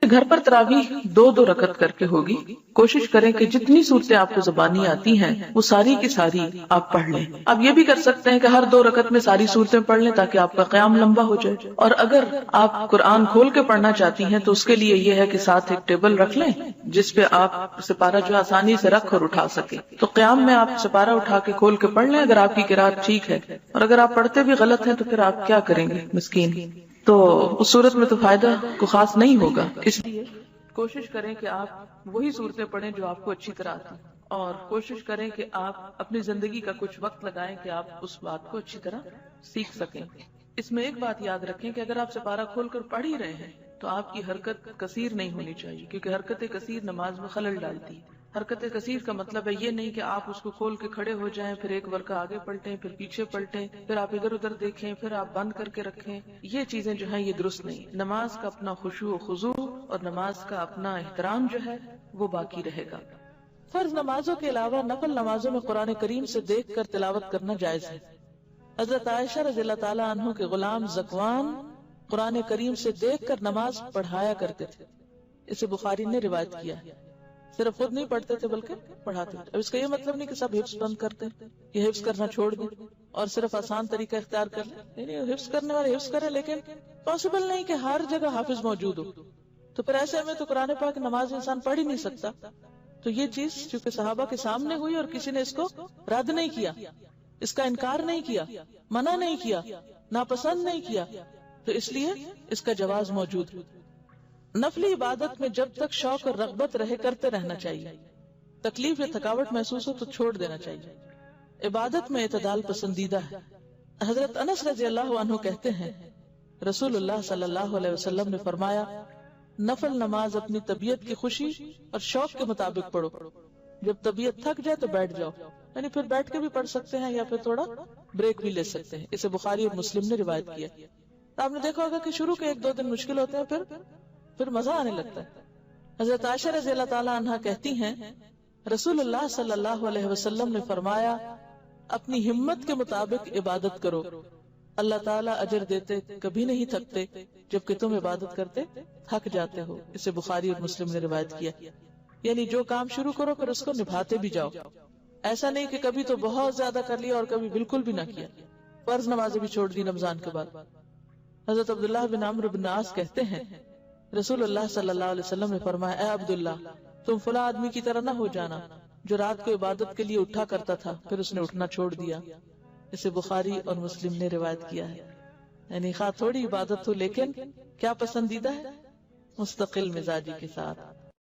گھر پر تراویح 2-2 رکعت کر کے ہوگی. کوشش کریں کہ جتنی صورتیں آپ کو زبانی آتی ہیں وہ ساری کی ساری آپ پڑھ لیں. آپ یہ بھی کر سکتے ہیں کہ ہر 2 رکعت میں ساری صورتیں پڑھ لیں تاکہ آپ کا قیام لمبا ہو جائے. اور اگر آپ قرآن کھول کے پڑھنا چاہتی ہیں تو اس کے لیے یہ ہے کہ ساتھ ایک ٹیبل رکھ لیں جس پہ آپ سپارہ جو آسانی سے رکھ اور اٹھا سکیں. تو قیام میں آپ سپارہ اٹھا کے کھول کے پڑھ لیں اگر آپ کی قرات ٹھیک ہے. اور اگر آپ پڑھتے بھی غلط ہیں تو پھر آپ کیا کریں گے مسکین. تو اس صورت میں تو فائدہ کو خاص نہیں ہوگا. اس لیے کوشش کریں کہ آپ وہی صورتیں پڑھیں جو آپ کو اچھی طرح آتی، اور کوشش کریں کہ آپ اپنی زندگی کا کچھ وقت لگائیں کہ آپ اس بات کو اچھی طرح سیکھ سکیں. اس میں ایک بات یاد رکھیں کہ اگر آپ سپارہ کھول کر پڑھ ہی رہے ہیں تو آپ کی حرکت کثیر نہیں ہونی چاہیے، کیونکہ حرکت کثیر نماز میں خلل ڈالتی ہے. حرکت کثیر کا مطلب ہے یہ نہیں کہ آپ اس کو کھول کے کھڑے ہو جائیں، پھر ایک ورقہ آگے پلٹیں، پھر پیچھے پلٹیں، پھر آپ ادھر ادھر دیکھیں، پھر آپ بند کر کے رکھیں. یہ چیزیں جو ہیں یہ درست نہیں. نماز کا اپنا خشوع و خضوع اور نماز کا اپنا احترام جو ہے وہ باقی رہے گا. فرض نمازوں کے علاوہ نفل نمازوں میں قرآن کریم سے دیکھ کر تلاوت کرنا جائز ہے. حضرت عائشہ رضی اللہ تعالیٰ عنہ کے غلام ذکوان قرآن کریم سے دیکھ کر نماز پڑھایا کرتے تھے. اسے بخاری نے روایت کیا ہے. صرف خود نہیں پڑھتے تھے بلکہ پڑھاتے تھے. اب اس کا یہ مطلب نہیں کہ سب حفظ بند کرتے ہیں، یہ حفظ کرنا چھوڑ دیں اور صرف آسان طریقہ اختیار کر لیں. نہیں، حفظ کرنے والے حفظ کریں، لیکن پاسبل نہیں کہ ہر جگہ حافظ موجود ہو. تو پھر ایسے میں تو قرآن پاک نماز انسان پڑھ ہی نہیں سکتا. تو یہ چیز چونکہ صحابہ کے سامنے ہوئی اور کسی نے اس کو رد نہیں کیا، اس کا انکار نہیں کیا، منع نہیں کیا، ناپسند نہیں کیا، تو اس لیے اس کا جواز موجود ہے. نفلی عبادت میں جب تک شوق اور رغبت رہے کرتے رہنا چاہیے. تکلیف یا تھکاوٹ محسوس ہو تو چھوڑ دینا چاہیے. عبادت میں اعتدال پسندیدہ ہے. حضرت انس رضی اللہ عنہ کہتے ہیں رسول اللہ صلی اللہ علیہ وسلم نے فرمایا نفل نماز اپنی طبیعت کی خوشی اور شوق کے مطابق پڑھو. جب طبیعت تھک جائے تو بیٹھ جاؤ، یعنی پھر بیٹھ کے بھی پڑھ سکتے ہیں یا پھر تھوڑا بریک بھی لے سکتے ہیں. اسے بخاری اور مسلم نے روایت کیا. آپ نے دیکھا ہوگا کہ شروع کے 1-2 دن مشکل ہوتے ہیں، پھر مزہ آنے لگتا ہے. حضرت عائشہ رضی اللہ تعالیٰ عنہ کہتی ہیں رسول اللہ صلی اللہ علیہ وسلم نے فرمایا اپنی ہمت کے مطابق عبادت کرو، اللہ تعالیٰ اجر دیتے کبھی نہیں تھکتے جبکہ تم عبادت کرتے تھک جاتے ہو. اسے بخاری اور مسلم نے روایت کیا. یعنی جو کام شروع کرو پھر اس کو نبھاتے بھی جاؤ. ایسا نہیں کہ کبھی تو بہت زیادہ کر لیا اور کبھی بالکل بھی نہ کیا. فرض نمازیں بھی چھوڑ دی رمضان کے بعد. حضرت عبداللہ بن عمرو بن عاص کہتے ہیں رسول اللہ صلی اللہ علیہ وسلم نے فرمایا اے عبداللہ تم فلاں آدمی کی طرح نہ ہو جانا جو رات کو عبادت کے لیے اٹھا کرتا تھا پھر اس نے اٹھنا چھوڑ دیا. اسے بخاری اور مسلم نے روایت کیا ہے. یعنی خواہ تھوڑی عبادت ہو لیکن کیا پسندیدہ ہے؟ مستقل مزاجی کے ساتھ.